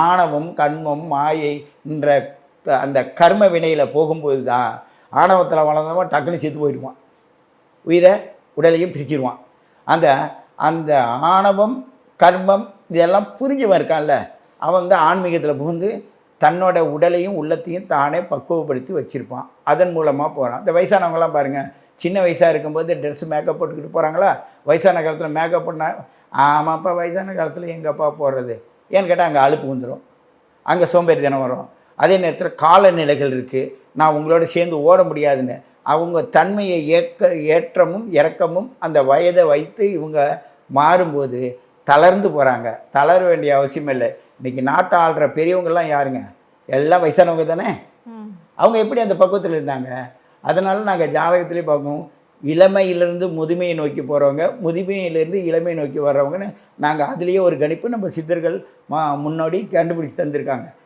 ஆணவம், கண்மம், மாயை என்ற அந்த கர்ம வினையில் போகும்போது தான் ஆணவத்தில் வளர்ந்தவன் டக்குன்னு செத்து போயிடுவான். உயிரை உடலையும் பிரிச்சிருவான். அந்த அந்த ஆணவம், கர்மம் இதெல்லாம் புரிஞ்சவன் இருக்கான்ல, அவன் வந்து ஆன்மீகத்தில் புகுந்து தன்னோட உடலையும் உள்ளத்தையும் தானே பக்குவப்படுத்தி வச்சுருப்பான். அதன் மூலமாக போகிறான். இந்த வயசானவங்களாம் பாருங்கள், சின்ன வயசாக இருக்கும்போது ட்ரெஸ்ஸு மேக்கப் போட்டுக்கிட்டு போகிறாங்களா, வயசான காலத்தில் மேக்கப் பண்ணால் ஆமாப்பா வயசான காலத்தில் எங்கப்பா போடுறது ஏன்னு கேட்டால் அங்கே அலுப்பு வந்துடும், அங்கே சோம்பேறித்தனம் வரும். அதே நேரத்தில் காலநிலைகள் இருக்குது, நான் உங்களோட சேர்ந்து ஓட முடியாதுன்னு அவங்க தன்மையை ஏற்றமும் இறக்கமும் அந்த வயதை வைத்து இவங்க மாறும்போது தளர்ந்து போகிறாங்க. தளர வேண்டிய அவசியம் இல்லை. இன்றைக்கி நாட்டை ஆள்ற பெரியவங்கள்லாம் யாருங்க? எல்லாம் வயசானவங்க தானே. அவங்க எப்படி அந்த பக்குவத்தில் இருந்தாங்க? அதனால நாங்கள் ஜாதகத்திலே பார்ப்போம், இளமையிலிருந்து முதுமையை நோக்கி போகிறவங்க, முதுமையிலேருந்து இளமையை நோக்கி வர்றவங்கன்னு நாங்கள் அதுலேயே ஒரு கணிப்பு நம்ம சித்தர்கள் முன்னாடி கண்டுபிடிச்சி தந்திருக்காங்க.